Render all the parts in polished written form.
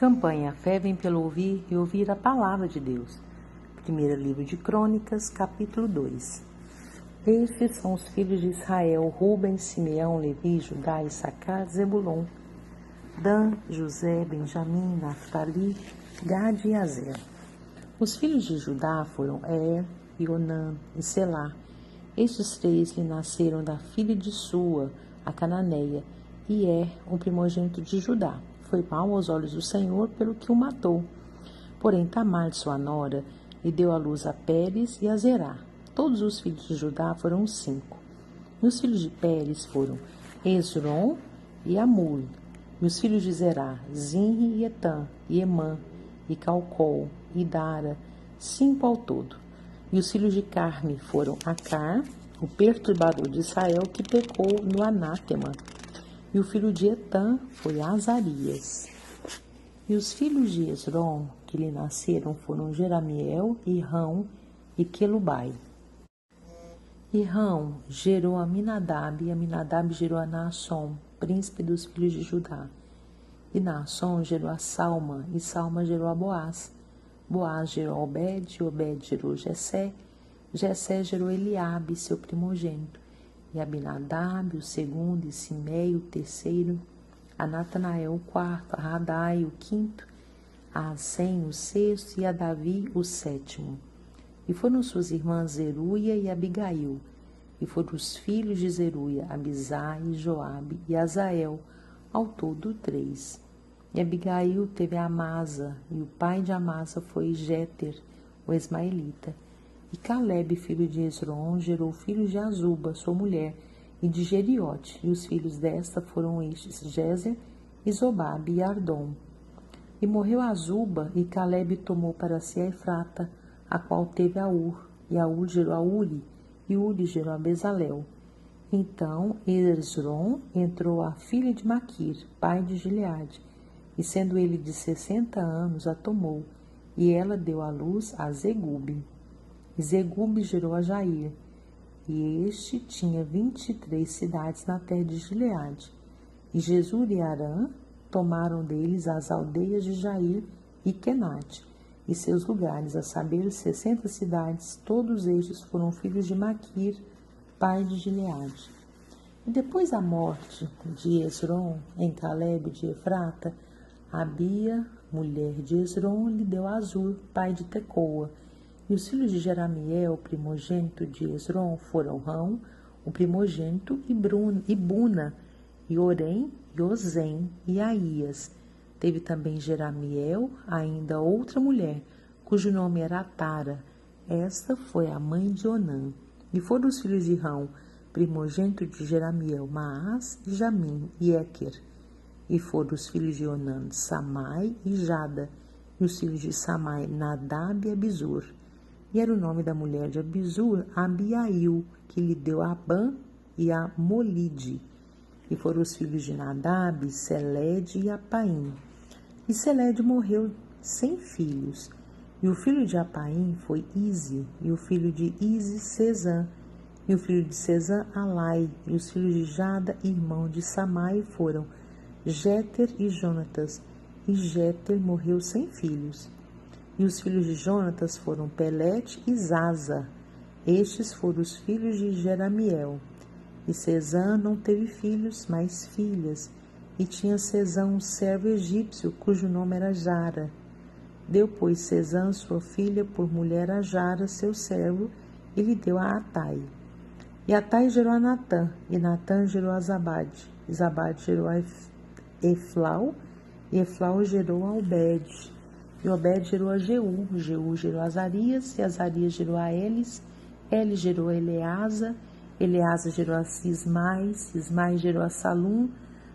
Campanha: a fé vem pelo ouvir e ouvir a palavra de Deus. Primeiro livro de Crônicas, capítulo 2. Estes são os filhos de Israel: Rúben, Simeão, Levi, Judá, Issacar, Zebulon, Dan, José, Benjamim, Naftali, Gade e Azer. Os filhos de Judá foram Onã e Selá. Estes três lhe nasceram da filha de Sua, a cananeia, e o primogênito de Judá. Foi mau aos olhos do Senhor, pelo que o matou. Porém, Tamar, sua nora, lhe deu à luz a Pérez e a Zerá. Todos os filhos de Judá foram 5. E os filhos de Pérez foram Hezron e Amul. E os filhos de Zerá, Zinri e Etã, e Emã, e Calcol, e Dara, 5 ao todo. E os filhos de Carme foram Acar, o perturbador de Israel, que pecou no anátema. E o filho de Etã foi Azarias. E os filhos de Hezron, que lhe nasceram, foram Jeramiel, Irrão e Quelubai. Irrão gerou a Aminadab, e Aminadab gerou a Naasson, príncipe dos filhos de Judá. E Naasson gerou a Salma, e Salma gerou a Boaz. Boaz gerou a Obed, e Obed gerou Jessé. Jessé gerou Eliabe, seu primogênito. E Abinadab, o segundo, e Simei, o terceiro, a Natanael, o quarto, a Radai, o quinto, a Assem, o sexto, e a Davi, o sétimo. E foram suas irmãs Zeruia e Abigail. E foram os filhos de Zeruia, Abisai, Joabe e Azael, ao todo 3. E Abigail teve Amasa, e o pai de Amasa foi Jéter, o ismaelita. E Calebe, filho de Hezron, gerou filhos de Azuba, sua mulher, e de Jeriote, e os filhos desta foram estes, Jézer, e Zobabe e Ardom. E morreu Azuba, e Calebe tomou para si a Efrata, a qual teve a Ur, e a Ur gerou a Uri, e Uri gerou a Bezalel. Então Hezron entrou a filha de Maquir, pai de Gileade, e sendo ele de 60 anos, a tomou, e ela deu à luz a Zegube. E Zegube gerou a Jair, e este tinha 23 cidades na terra de Gileade. E Jesur e Arã tomaram deles as aldeias de Jair e Kenate, e seus lugares, a saber, 60 cidades. Todos estes foram filhos de Maquir, pai de Gileade. E depois da morte de Hezron, em Calebe de Efrata, Abia, mulher de Hezron, lhe deu a Azur, pai de Tecoa. E os filhos de Jeramiel, primogênito de Hezron, foram Rão, o primogênito, e Buna, e Orém, e Ozem, e Aías. Teve também Jeramiel ainda outra mulher, cujo nome era Atara. Esta foi a mãe de Onã. E foram os filhos de Rão, primogênito de Jeramiel, Maás, e Jamim, e Équer. E foram os filhos de Onã, Samai e Jada. E os filhos de Samai, Nadab e Abizur. E era o nome da mulher de Abizur, Abiail, que lhe deu a Abã e a Molide. E foram os filhos de Nadab, Selede e Apaim. E Selede morreu sem filhos. E o filho de Apaim foi Ize, e o filho de Ize, Sezã. E o filho de Sezã, Alai. E os filhos de Jada, irmão de Samai, foram Jéter e Jonatas. E Jéter morreu sem filhos. E os filhos de Jonatas foram Pelete e Zaza. Estes foram os filhos de Jeramiel. E Sezã não teve filhos, mas filhas. E tinha Sezã um servo egípcio, cujo nome era Jara. Deu, pois, Sezã sua filha por mulher a Jara, seu servo, e lhe deu a Atai. E Atai gerou a Natã, e Natã gerou a Zabade. E Zabade gerou a Eflau, e Eflau gerou a Obed. E Obed gerou a Jeú, Jeú gerou a Azarias, e Azarias gerou a Elis gerou a Eleasa gerou a Sismai, Sismai gerou a Salum,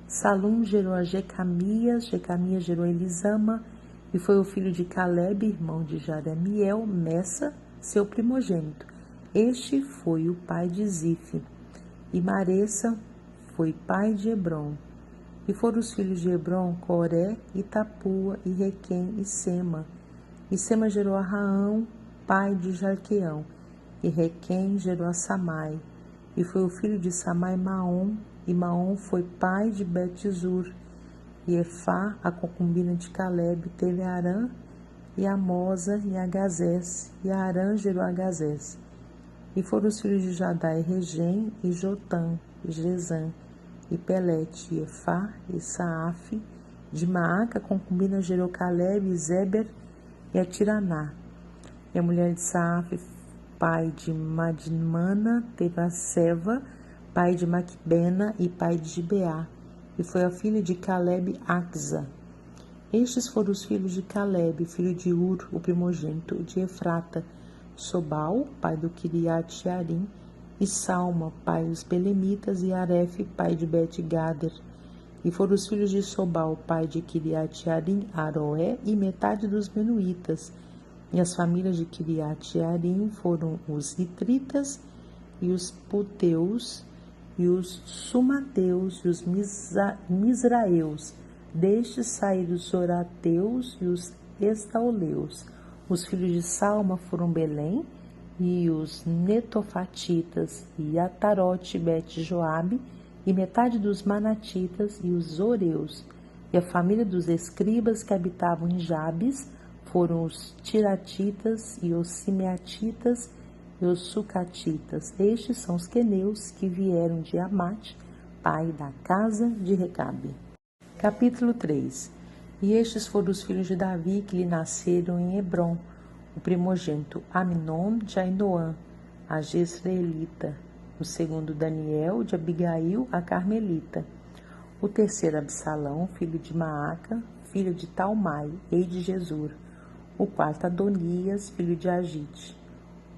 Salum gerou a Jecamias, Jecamias gerou a Elisama, e foi o filho de Calebe, irmão de Jeramiel, Messa, seu primogênito. Este foi o pai de Zife. E Maressa foi pai de Hebron. E foram os filhos de Hebron, Coré, e Tapua, e Requem, e Sema. E Sema gerou a Raão, pai de Jarqueão. E Requem gerou a Samai. E foi o filho de Samai, Maom. E Maom foi pai de Bet-Zur. E Efá, a concubina de Caleb, teve Arã, e a Mosa, e a Gazés, e a Arã gerou a Gazés. E foram os filhos de Jadá, e Regem, e Jotã, e Gesã, e Pelete, e Efá, e Saafe. De Maaca, a concubina gerou Caleb, e Zeber, e a Tiraná. E a mulher de Saafe, pai de Madmana, teve a Seva, pai de Maquibena e pai de Gibeá. E foi a filha de Caleb, Axa. Estes foram os filhos de Caleb, filho de Ur, o primogênito de Efrata, Sobal, pai do Kiriat-Jearim, e Salma, pai dos Belemitas, e Aref, pai de Bet-Gader. E foram os filhos de Sobal, pai de Kiriat-Jearim, Aroé, e metade dos Menuítas. E as famílias de Kiriat-Jearim foram os Itritas, e os Puteus, e os Sumateus, e os Misraeus. Destes saíram os Zorateus e os Estauleus. Os filhos de Salma foram Belém, e os Netofatitas, e Atarote, Bet-Joabe, e metade dos Manatitas, e os Zoreus. E a família dos escribas que habitavam em Jabes foram os Tiratitas, e os Simeatitas, e os Sucatitas. Estes são os queneus que vieram de Amate, pai da casa de Recabe. Capítulo 3. E estes foram os filhos de Davi que lhe nasceram em Hebrom: o primogênito Aminon de Ainoã, a Jezreelita; o segundo Daniel de Abigail, a Carmelita; o terceiro Absalão, filho de Maaca, filho de Talmai, rei de Jesur; o quarto Adonias, filho de Agite;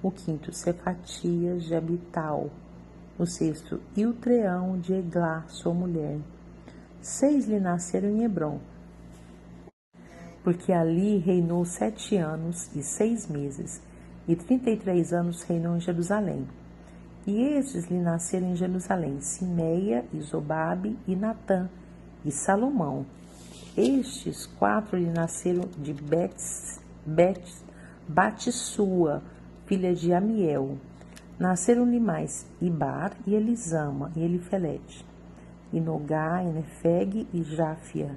o quinto Cefatias de Abital; o sexto Iltreão de Eglá, sua mulher. 6 lhe nasceram em Hebrom, porque ali reinou 7 anos e 6 meses, e 33 anos reinou em Jerusalém. E estes lhe nasceram em Jerusalém: Simeia, e Zobabe, e Natã, e Salomão. Estes 4 lhe nasceram de Batissua, filha de Amiel. Nasceram-lhe mais Ibar, e Elisama, e Elifelete, e Nogá, e Nefeg, e Jáfia,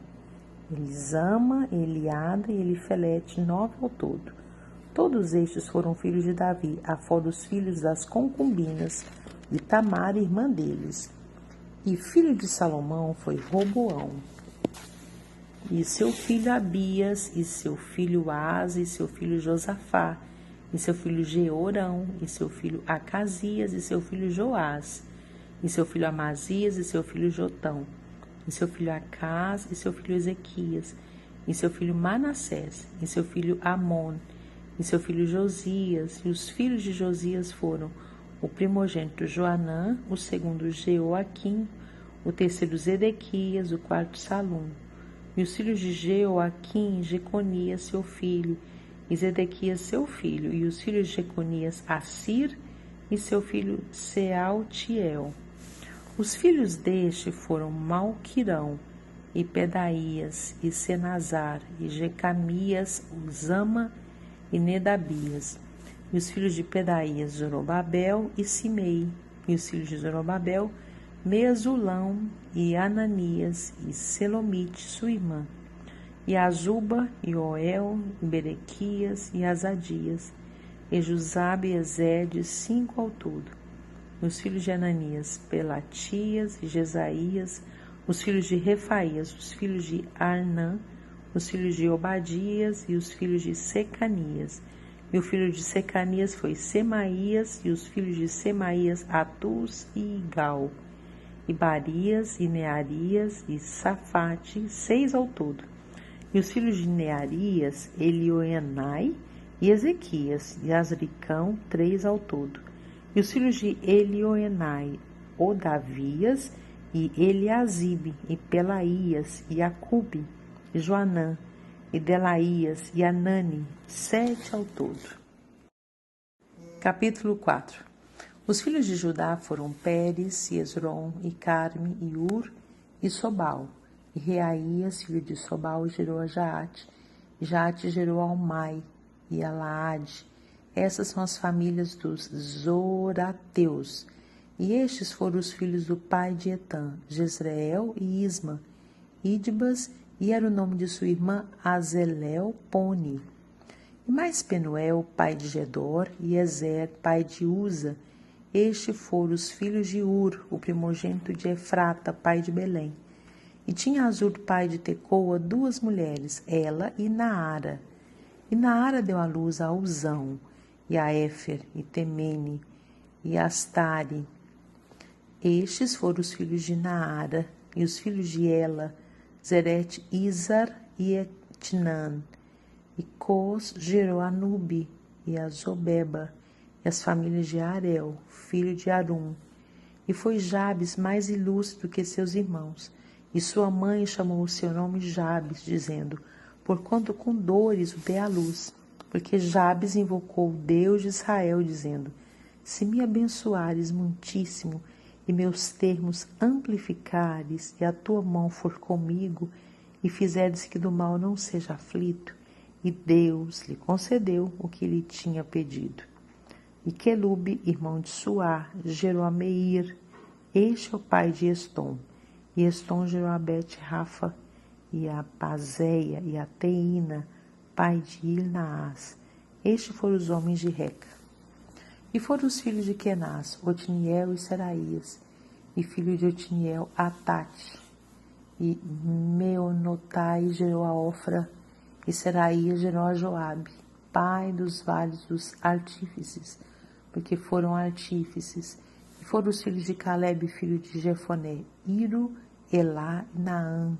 Elisama, Eliada e Elifelete, 9 ao todo. Todos estes foram filhos de Davi, afora os filhos das concubinas de Tamar, irmã deles. E filho de Salomão foi Roboão, e seu filho Abias, e seu filho Asa, e seu filho Josafá, e seu filho Jeorão, e seu filho Acasias, e seu filho Joás, e seu filho Amazias, e seu filho Jotão, e seu filho Acás, e seu filho Ezequias, e seu filho Manassés, e seu filho Amon, e seu filho Josias. E os filhos de Josias foram o primogênito Joanã, o segundo Jeoaquim, o terceiro Zedequias, o quarto Salum. E os filhos de Jeoaquim, Jeconias, seu filho, e Zedequias, seu filho. E os filhos de Jeconias, Assir, e seu filho Sealtiel. Os filhos deste foram Malquirão, e Pedaías, e Senazar, e Jecamias, Uzama, e Nedabias. E os filhos de Pedaías, Zorobabel e Simei. E os filhos de Zorobabel, Mesulão, e Ananias, e Selomite, sua irmã. E Azuba, e Oel, e Berequias, e Azadias, e Jusabe, e Ezede, 5 ao todo. Os filhos de Ananias, Pelatias e Jesaías; os filhos de Refaías, os filhos de Arnã, os filhos de Obadias e os filhos de Secanias. E o filho de Secanias foi Semaías, e os filhos de Semaías, Atus e Igal, e Barias e Nearias e Safate, 6 ao todo. E os filhos de Nearias, Elioenai e Ezequias, e Azricão, 3 ao todo. E os filhos de Elioenai, Odavias, e Eliasibe, e Pelaías, e Acube, e Joanã, e Delaías, e Anani, 7 ao todo. Capítulo 4. Os filhos de Judá foram Pérez, e Esrom, e Carme, e Ur, e Sobal. E Reaías, filho de Sobal, gerou a Jaate, e Jaate gerou a Almai, e a Laade. Essas são as famílias dos Zorateus. E estes foram os filhos do pai de Etã, Jezreel e Isma, Idbas e era o nome de sua irmã Azelelpone. E mais Penuel, pai de Gedor, e Ezer, pai de Uza. Estes foram os filhos de Ur, o primogênito de Efrata, pai de Belém. E tinha Azur, pai de Tecoa, 2 mulheres, ela e Naara. E Naara deu à luz a Uzão, e a Éfer, e Temene, e Astare. Estes foram os filhos de Naara, e os filhos de Ela, Zeret, Izar e Etnan. E Cos gerou Anube e a Zobeba, e as famílias de Arel, filho de Arum. E foi Jabes mais ilustre do que seus irmãos. E sua mãe chamou o seu nome Jabes, dizendo, porquanto com dores o dei à luz. Porque Jabes invocou o Deus de Israel, dizendo, se me abençoares muitíssimo, e meus termos amplificares, e a tua mão for comigo, e fizeres que do mal não seja aflito, e Deus lhe concedeu o que lhe tinha pedido. E Quelube, irmão de Suá, gerou a Meir. Este é o pai de Estom. E Estom gerou a Bet-Rafa, e a Pazeia, e a Teína, pai de Ilnaás. Estes foram os homens de Reca. E foram os filhos de Kenaz, Otiniel e Seraías. E filho de Otiniel, Atate. E Meonotai gerou a Ofra, e Seraías gerou a Joabe, pai dos vales dos artífices, porque foram artífices. E foram os filhos de Calebe, filho de Jefoné, Iro, Elá e Naã,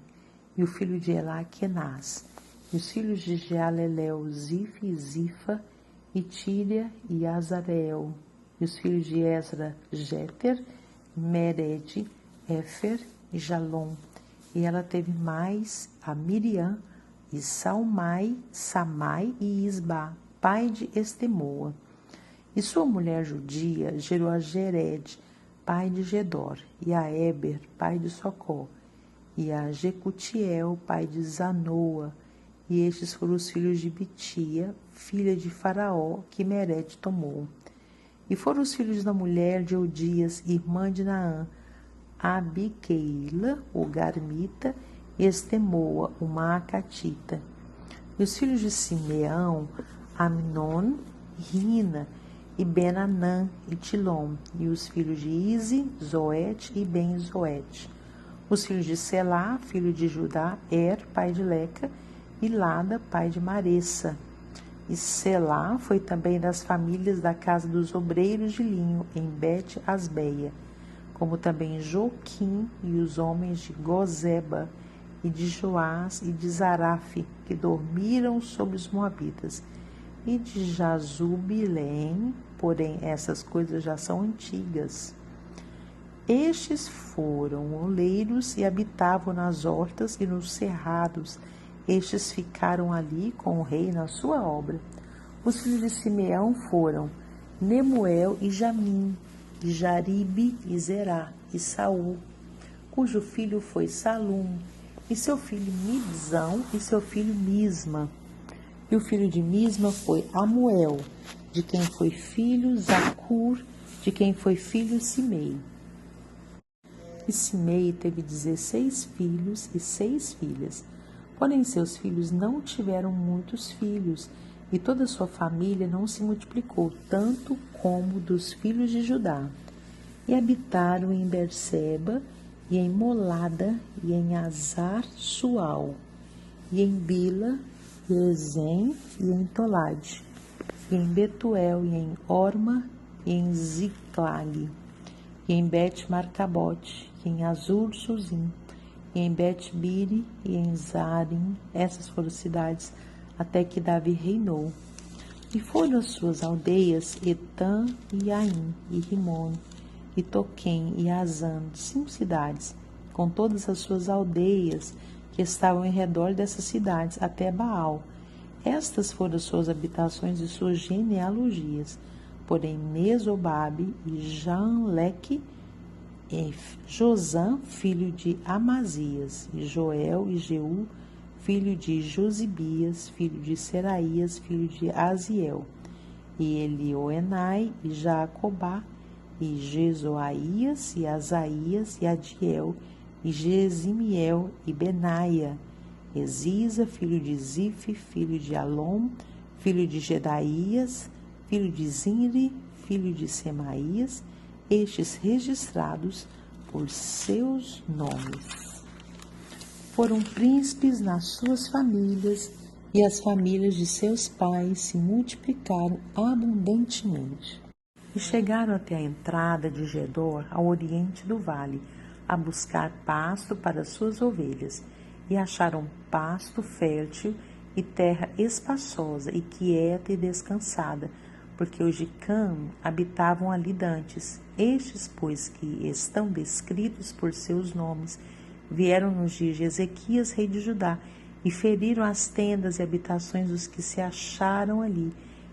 e o filho de Elá, Kenaz. E os filhos de Jealelel, Zif e Zifa, e Tíria e Azareel. E os filhos de Ezra, Jéter, Mered, Éfer e Jalom. E ela teve mais a Miriam, e Salmai, Samai e Isba, pai de Estemoa. E sua mulher judia gerou a Jered, pai de Gedor, e a Eber, pai de Socó, e a Jecutiel, pai de Zanoa. E estes foram os filhos de Bitia, filha de Faraó, que Mered tomou. E foram os filhos da mulher de Odias, irmã de Naã, Abiqueila, o Garmita, e Estemoa, o Maacatita. E os filhos de Simeão, Amnon, Rina, e Benanã, e Tilom. E os filhos de Ize, Zoete e Ben-Zoete. Os filhos de Selá, filho de Judá, pai de Leca, e Lada, pai de Maressa. E Selá foi também das famílias da casa dos obreiros de linho, em Bet-Asbeia, como também Joquim e os homens de Gozeba, e de Joás e de Zarafe, que dormiram sobre os moabitas, e de Jazubilém, porém essas coisas já são antigas. Estes foram oleiros e habitavam nas hortas e nos cerrados. Estes ficaram ali com o rei na sua obra. Os filhos de Simeão foram Nemuel e Jamim, e Jaribe e Zerá, e Saul, cujo filho foi Salum, e seu filho Mibzão, e seu filho Misma. E o filho de Misma foi Amuel, de quem foi filho Zacur, de quem foi filho Simei. E Simei teve 16 filhos e 6 filhas. Porém, seus filhos não tiveram muitos filhos, e toda a sua família não se multiplicou, tanto como dos filhos de Judá. E habitaram em Berseba, e em Molada, e em Azar-Sual, e em Bila, e em Ezem, e em Tolade, e em Betuel, e em Orma, e em Ziclag, e em Bet-Marcabote, e em Azur-Suzim, e em Bet-Biri, e em Zarim. Essas foram cidades até que Davi reinou. E foram as suas aldeias Etã e Aim, e Rimon, e Toquém e Azan, 5 cidades, com todas as suas aldeias que estavam em redor dessas cidades, até Baal. Estas foram as suas habitações e suas genealogias. Porém, Mesobabe e Janleque, e Josã, filho de Amazias, e Joel e Jeú, filho de Josibias, filho de Seraías, filho de Aziel, e Elioenai, e Jacobá, e Jezoaías, e Asaías, e Adiel, e Gesimiel, e Benaia, Exisa, filho de Zife, filho de Alom, filho de Gedaías, filho de Zinri, filho de Semaías, estes registrados por seus nomes. Foram príncipes nas suas famílias, e as famílias de seus pais se multiplicaram abundantemente. E chegaram até a entrada de Gedor, ao oriente do vale, a buscar pasto para suas ovelhas, e acharam pasto fértil e terra espaçosa e quieta e descansada, porque os de Cã habitavam ali dantes. Estes, pois, que estão descritos por seus nomes, vieram nos dias de Ezequias, rei de Judá, e feriram as tendas e habitações dos que se acharam ali,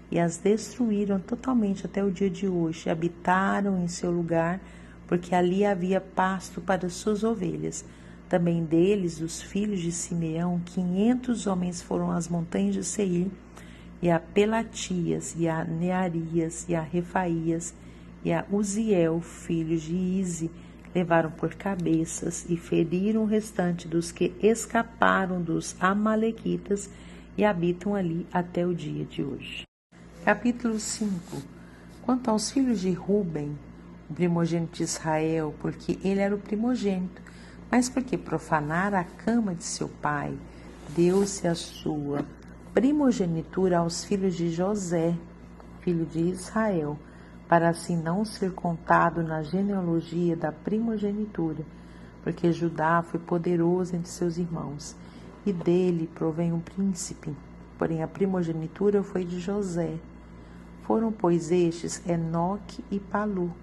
e as destruíram totalmente até o dia de hoje, e habitaram em seu lugar, porque ali havia pasto para suas ovelhas. Também deles, dos filhos de Simeão, 500 homens foram às montanhas de Seir, e a Pelatias, e a Nearias, e a Refaías, e a Uziel, filhos de Ize, levaram por cabeças e feriram o restante dos que escaparam dos amalequitas e habitam ali até o dia de hoje. Capítulo 5. Quanto aos filhos de Ruben, o primogênito de Israel, porque ele era o primogênito, mas porque profanara a cama de seu pai, deu-se a sua primogenitura aos filhos de José, filho de Israel, para assim não ser contado na genealogia da primogenitura, porque Judá foi poderoso entre seus irmãos, e dele provém um príncipe, porém a primogenitura foi de José. Foram, pois, estes Enoque e Palu,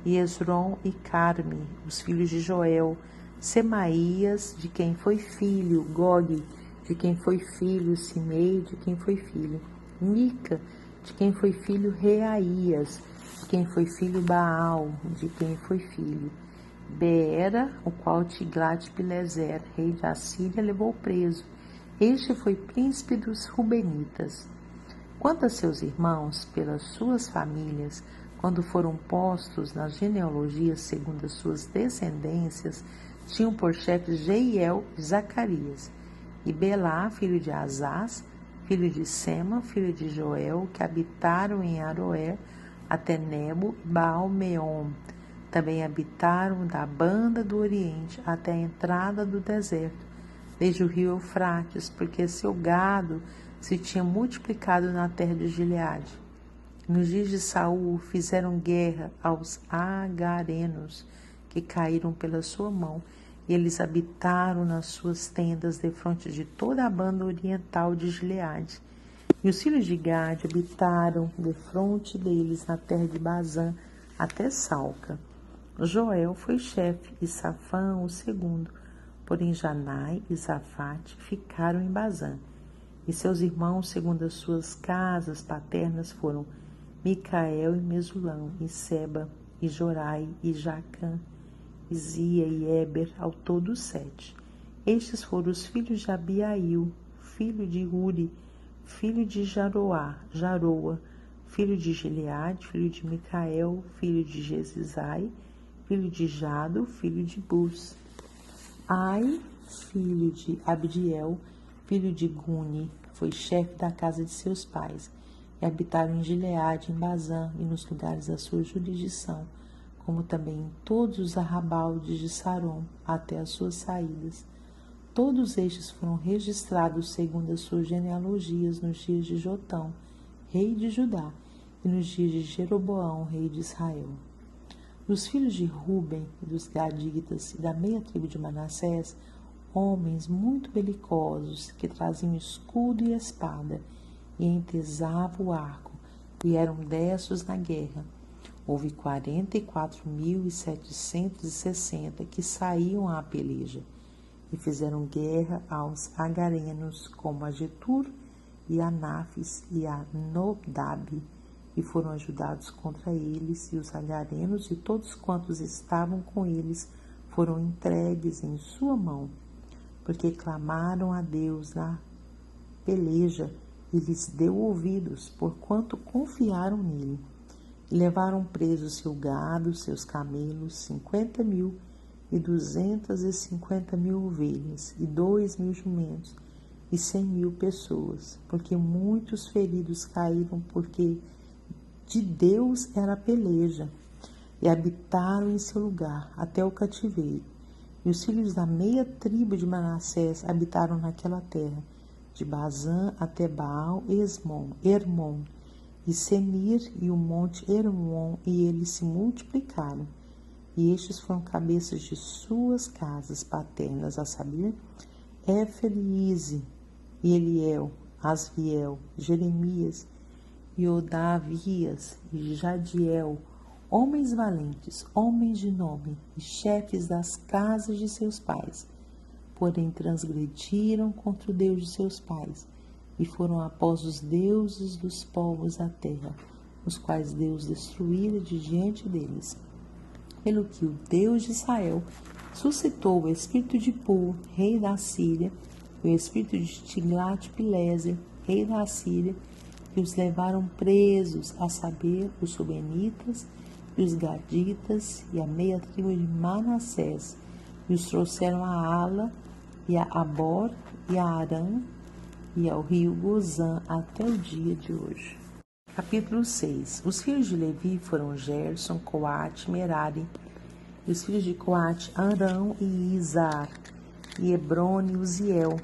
e Esrom e Carme, os filhos de Joel, Semaías, de quem foi filho, Gog, de quem foi filho, Simei, de quem foi filho, Mica, de quem foi filho, Reaías, de quem foi filho, Baal, de quem foi filho, Beera, o qual Tiglat-Pileser, rei da Assíria, levou preso. Este foi príncipe dos Rubenitas. Quanto a seus irmãos, pelas suas famílias, quando foram postos nas genealogias segundo as suas descendências, tinham por chefes Jeiel e Zacarias, e Belá, filho de Azaz, filho de Sema, filho de Joel, que habitaram em Aroer, até Nebo e Baal-Meon. Também habitaram da banda do Oriente até a entrada do deserto, desde o rio Eufrates, porque seu gado se tinha multiplicado na terra de Gileade. Nos dias de Saul fizeram guerra aos agarenos, que caíram pela sua mão, e eles habitaram nas suas tendas defronte de toda a banda oriental de Gileade. E os filhos de Gade habitaram defronte deles na terra de Bazã até Salca. Joel foi chefe e Safã o segundo, porém Janai e Zafate ficaram em Bazã. E seus irmãos, segundo as suas casas paternas, foram Micael e Mesulão, e Seba, e Jorai, e Jacã, e Zia e Eber, ao todo 7. Estes foram os filhos de Abiail, filho de Uri, filho de Jaroa, filho de Gileade, filho de Micael, filho de Jesizai, filho de Jado, filho de Bus. Ai, filho de Abdiel, filho de Guni, foi chefe da casa de seus pais, e habitaram em Gileade, em Bazã e nos lugares da sua jurisdição, como também em todos os arrabaldes de Sarom, até as suas saídas. Todos estes foram registrados segundo as suas genealogias nos dias de Jotão, rei de Judá, e nos dias de Jeroboão, rei de Israel. Dos filhos de Ruben e dos Gaditas e da meia tribo de Manassés, homens muito belicosos, que traziam escudo e espada, e entesavam o arco, e eram destros na guerra. Houve 44.760 que saíam à peleja, e fizeram guerra aos agarenos, como a Getur, e a Nafis, e a Nodab, e foram ajudados contra eles, e os agarenos e todos quantos estavam com eles foram entregues em sua mão, porque clamaram a Deus na peleja, e lhes deu ouvidos, porquanto confiaram nele. E levaram preso seu gado, seus camelos, 50.000, e 250.000 ovelhas, e 2.000 jumentos, e 100.000 pessoas, porque muitos feridos caíram, porque de Deus era a peleja, e habitaram em seu lugar até o cativeiro. E os filhos da meia tribo de Manassés habitaram naquela terra, de Bazã até Baal e Hermon, e Senir e o monte Hermon, e eles se multiplicaram. E estes foram cabeças de suas casas paternas, a saber, Éfer e Ize, e Eliel, Asriel, Jeremias, e Odavias, e Jadiel, homens valentes, homens de nome, e chefes das casas de seus pais. Porém transgrediram contra o Deus de seus pais, e foram após os deuses dos povos da terra, os quais Deus destruíra de diante deles. Pelo que o Deus de Israel suscitou o espírito de Pul, rei da Síria, e o espírito de Tiglat-Pileser, rei da Síria, e os levaram presos, a saber, os Subenitas e os Gaditas e a meia tribo de Manassés, e os trouxeram a Ala e a Abor e a Arã e ao rio Gozã até o dia de hoje. Capítulo 6. Os filhos de Levi foram Gerson, Coate, Merari, e os filhos de Coate, Arão e Izar, e Hebron e Uziel,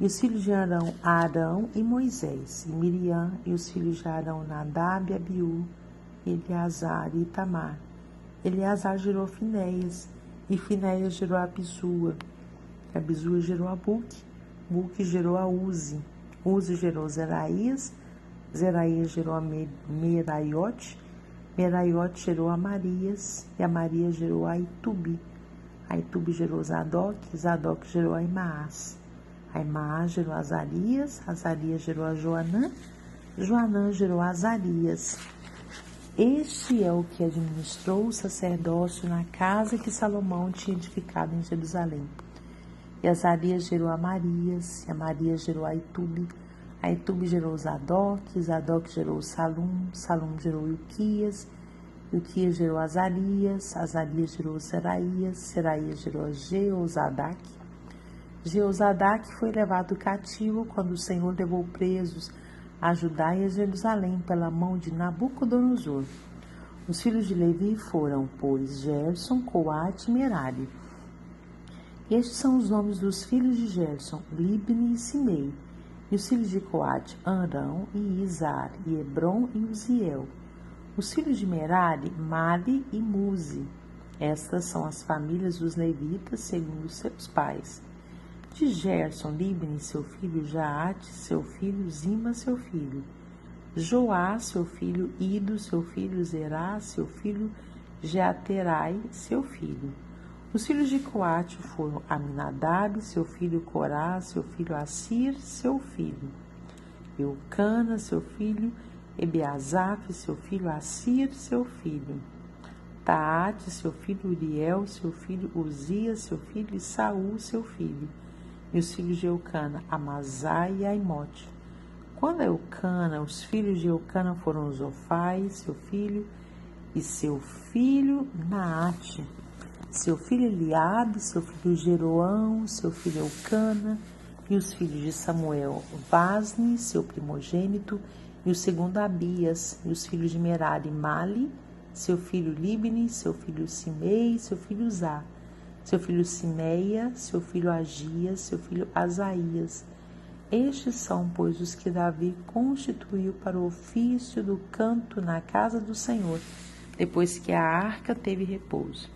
e os filhos de Arão, Arão e Moisés, e Miriam, e os filhos de Arão, Nadab, Abiú, Eleazar e Itamar. Eleazar gerou Finéias, e Finéias gerou Abisua. Abisua gerou a Buque, Buque gerou a Uzi, Uzi gerou Zeraías, Zeraías gerou a Meraiote, Meraiote gerou a Marias, e a Maria gerou a Itubi. A Itubi gerou Zadok, Zadok gerou a Imaás. A Imaás gerou a Azarias, Azarias gerou a Joanã, Joanã gerou a Azarias. Este é o que administrou o sacerdócio na casa que Salomão tinha edificado em Jerusalém. E Azarias gerou a Marias, e a Marias gerou a Itubi gerou Zadok, Zadok gerou Salum, Salum gerou Ilquias, Ilquias gerou Azarias, Azarias gerou Seraías, Seraías gerou Jeozadak. Jeozadak foi levado cativo quando o Senhor levou presos a Judá e a Jerusalém pela mão de Nabucodonosor. Os filhos de Levi foram, pois, Gerson, Coate e Merari. Estes são os nomes dos filhos de Gerson, Libni e Simei. E os filhos de Coate, Arão e Izar, e Hebron e Uziel. Os filhos de Merari, Mali e Muzi. Estas são as famílias dos levitas, segundo seus pais. De Gerson, Libni, seu filho, Jaate, seu filho, Zima, seu filho. Joá, seu filho, Ido, seu filho, Zerá, seu filho, Jeaterai, seu filho. Os filhos de Coate foram Aminadab, seu filho, Corá, seu filho, Assir, seu filho. Eucana, seu filho, Ebeazaf, seu filho, Assir, seu filho. Taate, seu filho, Uriel, seu filho, Uzias, seu filho, e Saul, seu filho. E os filhos de Eucana, Amazai e Aimote. Quando Eucana, os filhos de Eucana foram Zofai, seu filho, e seu filho, Naate. Seu filho Eliabe, seu filho Jeroão, seu filho Eucana, e os filhos de Samuel, Vasni, seu primogênito, e o segundo Abias, e os filhos de Merari, Mali, seu filho Libni, seu filho Simei, seu filho Zá, seu filho Simeia, seu filho Agias, seu filho Asaías. Estes são, pois, os que Davi constituiu para o ofício do canto na casa do Senhor, depois que a arca teve repouso.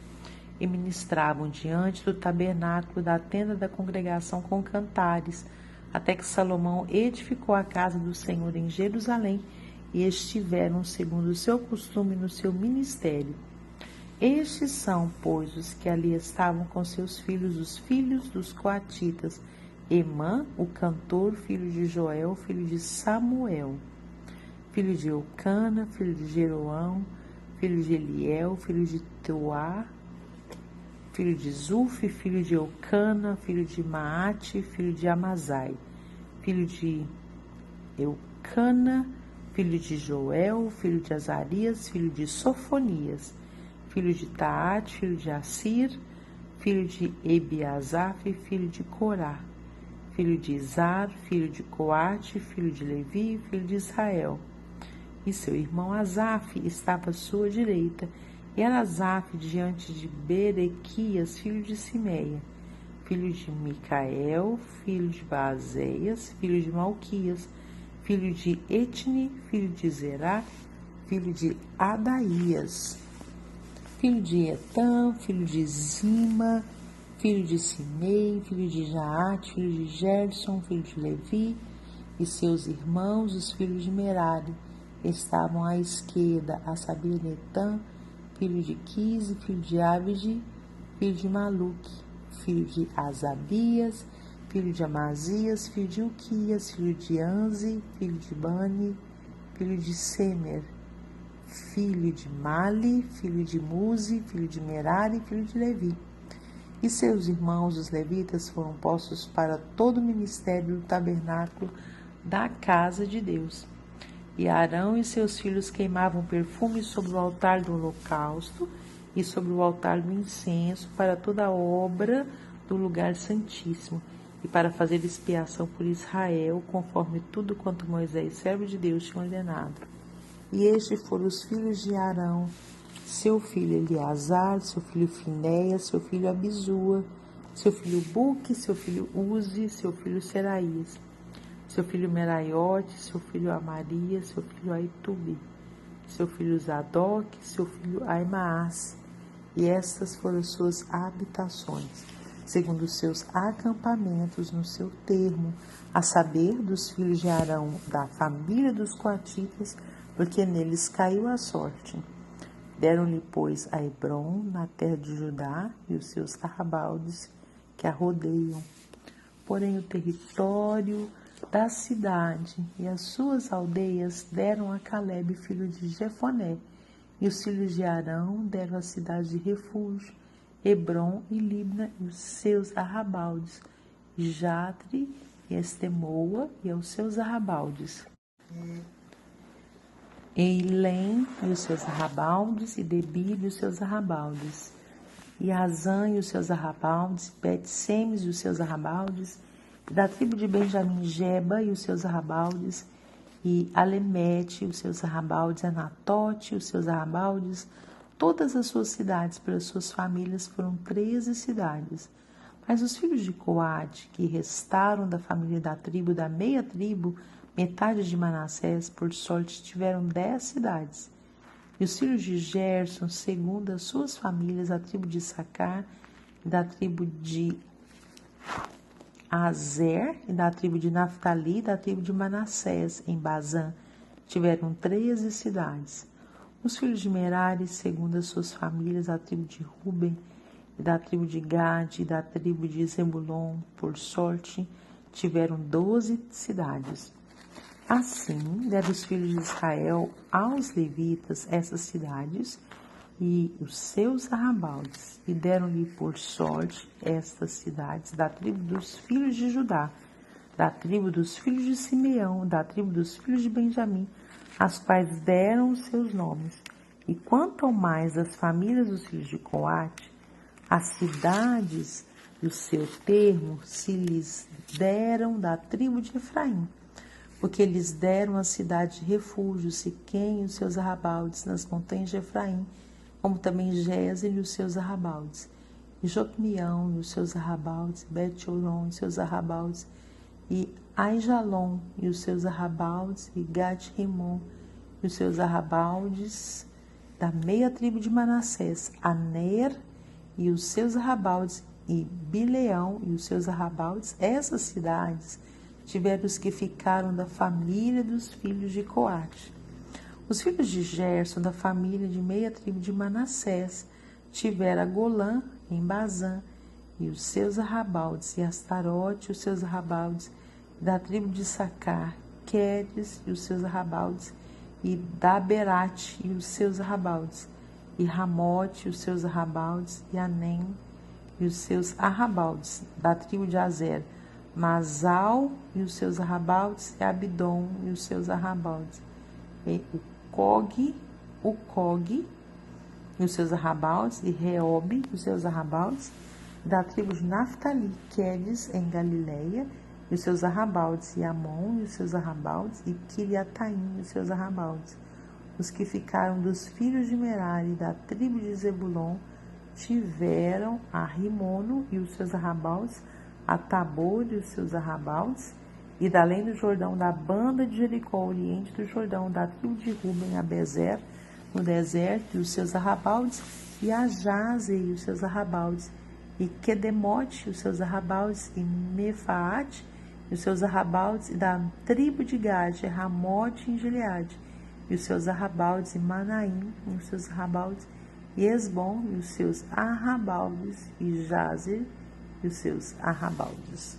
E ministravam diante do tabernáculo da tenda da congregação com cantares, até que Salomão edificou a casa do Senhor em Jerusalém, e estiveram segundo o seu costume no seu ministério. Estes são, pois, os que ali estavam com seus filhos, os filhos dos coatitas: Emã, o cantor, filho de Joel, filho de Samuel, filho de Eucana, filho de Jeroão, filho de Eliel, filho de Toá, filho de Zuf, filho de Eucana, filho de Maate, filho de Amazai, filho de Eucana, filho de Joel, filho de Azarias, filho de Sofonias, filho de Taate, filho de Assir, filho de Ebiasaf, filho de Corá, filho de Izar, filho de Coate, filho de Levi, filho de Israel. E seu irmão Asaf estava à sua direita, e era Asaf diante de Berequias, filho de Simeia, filho de Micael, filho de Baazeias, filho de Malquias, filho de Etni, filho de Zerá, filho de Adaías, filho de Etã, filho de Zima, filho de Simei, filho de Jaate, filho de Gerson, filho de Levi, e seus irmãos, os filhos de Merari, estavam à esquerda, a saber, Netã, filho de Quise, filho de Abide, filho de Maluque, filho de Asabias, filho de Amazias, filho de Uquias, filho de Anzi, filho de Bani, filho de Semer, filho de Mali, filho de Muzi, filho de Merari, filho de Levi. E seus irmãos, os levitas, foram postos para todo o ministério do tabernáculo da casa de Deus. E Arão e seus filhos queimavam perfume sobre o altar do holocausto e sobre o altar do incenso para toda a obra do lugar santíssimo e para fazer expiação por Israel, conforme tudo quanto Moisés, servo de Deus, tinha ordenado. E estes foram os filhos de Arão, seu filho Eleazar, seu filho Finéias, seu filho Abisua, seu filho Buque, seu filho Uzi, seu filho Seraías, seu filho Meraiote, seu filho Amarias, seu filho Aitubi, seu filho Zadok, seu filho Aimaas. E estas foram suas habitações, segundo os seus acampamentos no seu termo, a saber, dos filhos de Arão, da família dos coatitas, porque neles caiu a sorte. Deram-lhe, pois, a Hebrom, na terra de Judá, e os seus arrabaldes que a rodeiam. Porém, o território da cidade e as suas aldeias deram a Calebe, filho de Jefoné, e os filhos de Arão deram a cidade de refúgio, Hebrom e Libna, e os seus arrabaldes, e Jatre e Estemoa, e aos seus arrabaldes. Eilém e os seus arrabaldes, e Debir e os seus arrabaldes, e Azã e os seus arrabaldes, Bet-Semes e os seus arrabaldes, e da tribo de Benjamim, Geba e os seus arrabaldes, e Alemete e os seus arrabaldes, Anatote e os seus arrabaldes. Todas as suas cidades, pelas suas famílias, foram 13 cidades. Mas os filhos de Coate, que restaram da família da tribo, da meia tribo, metade de Manassés, por sorte, tiveram 10 cidades. E os filhos de Gerson, segundo as suas famílias, a tribo de Issacar, e da tribo de Azer, e da tribo de Naftali, e da tribo de Manassés, em Bazã, tiveram 13 cidades. Os filhos de Merari, segundo as suas famílias, a tribo de Ruben, e da tribo de Gade, e da tribo de Zebulon, por sorte, tiveram 12 cidades. Assim, deram os filhos de Israel aos levitas essas cidades e os seus arrabaldes, e deram-lhe por sorte estas cidades da tribo dos filhos de Judá, da tribo dos filhos de Simeão, da tribo dos filhos de Benjamim, as quais deram os seus nomes. E quanto ao mais das famílias dos filhos de Coate, as cidades do seu termo se lhes deram da tribo de Efraim, porque eles deram a cidade de refúgio, Siquém e os seus arrabaldes, nas montanhas de Efraim, como também Gézer e os seus arrabaldes, e Jocmião e os seus arrabaldes, Bet-Horon e os seus arrabaldes, e Aijalon e os seus arrabaldes, e Gat-Rimon e os seus arrabaldes, da meia tribo de Manassés, Aner e os seus arrabaldes, e Bileão e os seus arrabaldes. Essas cidades tiveram os que ficaram da família dos filhos de Coate. Os filhos de Gerson, da família de meia tribo de Manassés, tiveram a Golã, em Bazã, e os seus arrabaldes, e Astarote e os seus arrabaldes, da tribo de Issacar, Quedes e os seus arrabaldes, e Daberate e os seus arrabaldes, e Ramote e os seus arrabaldes, e Anem e os seus arrabaldes, da tribo de Azer, Masal e os seus arrabaldes, e Abidom e os seus arrabaldes, e Cog e os seus arrabaldes, e Reobe e os seus arrabaldes, da tribo de Naftali, Quedes em Galileia, e os seus arrabaldes, e Amon e os seus arrabaldes, e Kiriataim e os seus arrabaldes. Os que ficaram dos filhos de Merari, da tribo de Zebulon, tiveram a Rimono e os seus arrabaldes, a Tabor e os seus arrabaldes, e da além do Jordão, da banda de Jericó, oriente do Jordão, da tribo de Ruben, a Bezer, no deserto, e os seus arrabaldes, e a Jaze e os seus arrabaldes, e Quedemote e os seus arrabaldes, e Mefaate e os seus arrabaldes, e da tribo de Gade, Ramote em Gileade, e os seus arrabaldes, e Manaim e os seus arrabaldes, e Esbom e os seus arrabaldes, e Jazer e os seus arrabaldes.